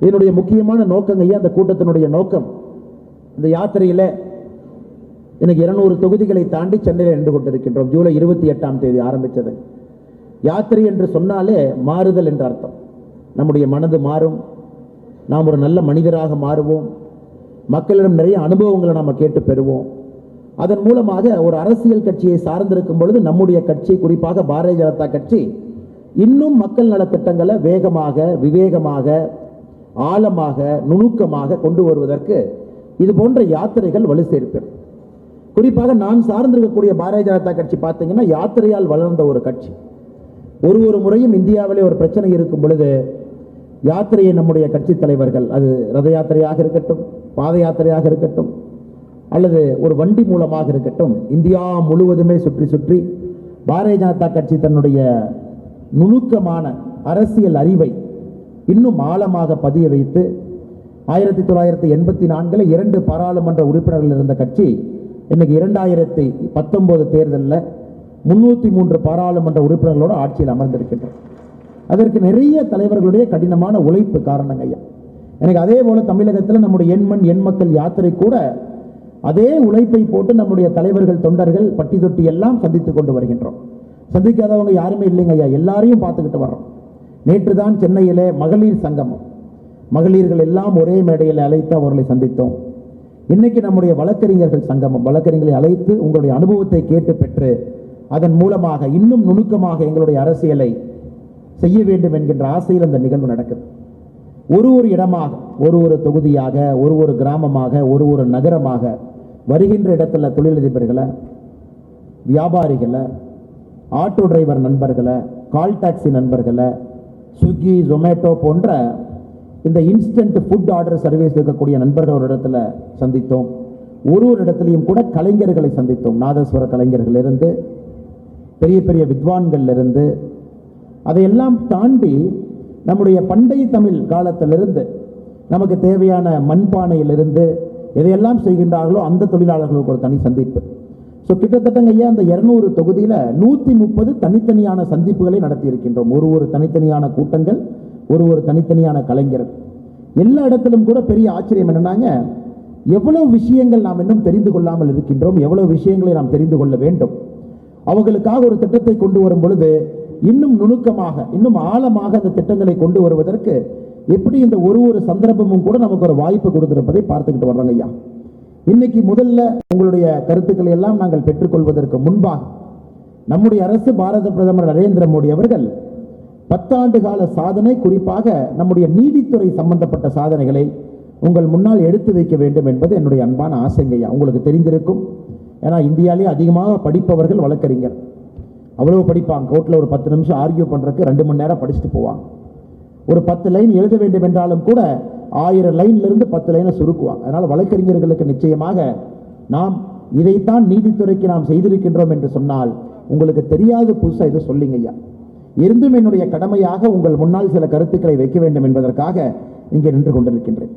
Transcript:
இதனுடைய முக்கியமான நோக்கம் அந்த கூட்டத்தினுடைய நோக்கம் இந்த யாத்திரையில எனக்கு 200 தொகுதிகளை தாண்டி சென்னையில் நின்று கொண்டிருக்கின்றோம். ஜூலை 28ஆம் தேதி ஆரம்பித்தது. யாத்திரை என்று சொன்னாலே மாறுதல் என்ற அர்த்தம். நம்முடைய மனது மாறும், நாம் ஒரு நல்ல மனிதராக மாறுவோம், மக்களிடம் நிறைய அனுபவங்களை நாம் கேட்டு பெறுவோம். அதன் மூலமாக ஒரு அரசியல் கட்சியை சார்ந்திருக்கும் பொழுது நம்முடைய கட்சி, குறிப்பாக பாரதிய ஜனதா கட்சி, இன்னும் மக்கள் நலத்திட்டங்களை வேகமாக, விவேகமாக, ஆழமாக, நுணுக்கமாக கொண்டு வருவதற்கு இது போன்ற யாத்திரைகள் வலு சேர்ப்பேன். குறிப்பாக நான் சார்ந்திருக்கக்கூடிய பாரதிய ஜனதா கட்சி பார்த்தீங்கன்னா யாத்திரையால் வளர்ந்த ஒரு கட்சி. ஒரு முறையும் இந்தியாவிலே ஒரு பிரச்சனை இருக்கும் பொழுது யாத்திரையை நம்முடைய கட்சி தலைவர்கள், அது ரத யாத்திரையாக இருக்கட்டும், பாத யாத்திரையாக இருக்கட்டும், அல்லது ஒரு வண்டி மூலமாக இருக்கட்டும், இந்தியா முழுவதுமே சுற்றி சுற்றி பாரதிய ஜனதா கட்சி தன்னுடைய நுணுக்கமான அரசியல் அறிவை இன்னும் ஆழமாக பதிய வைத்து 1984 2 பாராளுமன்ற உறுப்பினர்கள் இருந்த கட்சி இன்னைக்கு 2019 தேர்தலில் 303 பாராளுமன்ற உறுப்பினர்களோடு ஆட்சியில் அமர்ந்திருக்கின்றனர். அதற்கு நிறைய தலைவர்களுடைய கடினமான உழைப்பு காரணங்க ஐயா. எனக்கு அதே போல தமிழகத்தில் நம்முடைய எண்மண் எண் மக்கள் யாத்திரை கூட அதே உழைப்பை போட்டு நம்முடைய தலைவர்கள், தொண்டர்கள் பட்டி தொட்டி எல்லாம் சந்தித்துக் கொண்டு வருகின்றோம். சந்திக்காதவங்க யாருமே இல்லைங்க ஐயா, எல்லாரையும் பார்த்துக்கிட்டு வர்றோம். நேற்று தான் சென்னையிலே மகளிர் சங்கமம், மகளிர்கள் எல்லாம் ஒரே மேடையில் அழைத்து அவர்களை சந்தித்தோம். இன்னைக்கு நம்முடைய வழக்கறிஞர்கள் சங்கமம், வழக்கறிஞர்களை அழைத்து உங்களுடைய அனுபவத்தை கேட்டு பெற்று அதன் மூலமாக இன்னும் நுணுக்கமாக எங்களுடைய அரசியலை செய்ய வேண்டும் என்கின்ற ஆசையில் அந்த நிகழ்வு நடக்குது. ஒரு இடமாக, ஒரு தொகுதியாக, ஒரு கிராமமாக, ஒரு நகரமாக வருகின்ற இடத்துல தொழிலதிபர்களை, வியாபாரிகளை, ஆட்டோ டிரைவர் நண்பர்களை, கால் டாக்ஸி நண்பர்களை, ஸ்விக்கி, ஜொமேட்டோ போன்ற இந்த இன்ஸ்டன்ட் ஃபுட் ஆர்டர் சர்வீஸ் இருக்கக்கூடிய நண்பர்கள் ஒரு இடத்துல சந்தித்தோம். ஒரு இடத்துலையும் கூட கலைஞர்களை சந்தித்தோம். நாதஸ்வர கலைஞர்கள் இருந்து, பெரிய பெரிய வித்வான்கள் இருந்து, அதையெல்லாம் தாண்டி நம்முடைய பண்டைய தமிழ் காலத்திலிருந்து நமக்கு தேவையான மண்பானையிலிருந்து எதையெல்லாம் செய்கின்றார்களோ அந்த தொழிலாளர்களுக்கு ஒரு தனி சந்திப்பு. ஸோ கிட்டத்தட்டங்க ஐயா அந்த 200 தொகுதியில் 130 தனித்தனியான சந்திப்புகளை நடத்தி இருக்கின்றோம். ஒரு தனித்தனியான கூட்டங்கள், ஒரு தனித்தனியான கலைஞர்கள். எல்லா இடத்திலும் கூட பெரிய ஆச்சரியம் என்னன்னாங்க, எவ்வளவு விஷயங்கள் நாம் இன்னும் தெரிந்து கொள்ளாமல் இருக்கின்றோம், எவ்வளவு விஷயங்களை நாம் தெரிந்து கொள்ள வேண்டும். அவர்களுக்காக ஒரு திட்டத்தை கொண்டு வரும் பொழுது இன்னும் நுணுக்கமாக, இன்னும் ஆழமாக அந்த திட்டங்களை கொண்டு வருவதற்கு எப்படி இந்த ஒரு சந்தர்ப்பமும் கூட நமக்கு ஒரு வாய்ப்பு கொடுத்திருப்பதை பார்த்துக்கிட்டு வர்றாங்க ஐயா. இன்னைக்கு முதல்ல உங்களுடைய கருத்துக்களை எல்லாம் நாங்கள் பெற்றுக்கொள்வதற்கு முன்பாக நம்முடைய அரசு, பாரத பிரதமர் நரேந்திர மோடி அவர்கள் 10 ஆண்டு கால சாதனை, குறிப்பாக நம்முடைய நீதித்துறை சம்பந்தப்பட்ட சாதனைகளை உங்கள் முன்னால் எடுத்து வைக்க வேண்டும் என்பது என்னுடைய அன்பான ஆசைங்கய்யா. உங்களுக்கு தெரிந்திருக்கும், ஏன்னா இந்தியாவிலே அதிகமாக படிப்பவர்கள் வழக்கறிஞர். அவ்வளவு படிப்பாங்க. கோர்ட்டில் ஒரு 10 நிமிஷம் ஆர்கியூ பண்ணுறதுக்கு 2 மணி நேரம் படிச்சுட்டு போவாங்க. ஒரு 10 லைன் எழுத வேண்டும் என்றாலும் கூட 1000 லைன்லேருந்து 10 லைனை சுருக்குவாங்க. அதனால் வழக்கறிஞர்களுக்கு நிச்சயமாக நாம் இதைத்தான் நீதித்துறைக்கு நாம் செய்திருக்கின்றோம் என்று சொன்னால் உங்களுக்கு தெரியாது புதுசாக இதை சொல்லிங்க ஐயா. இருந்தும் என்னுடைய கடமையாக உங்கள் முன்னால் சில கருத்துக்களை வைக்க வேண்டும் என்பதற்காக இங்கே நின்று கொண்டிருக்கின்றேன்.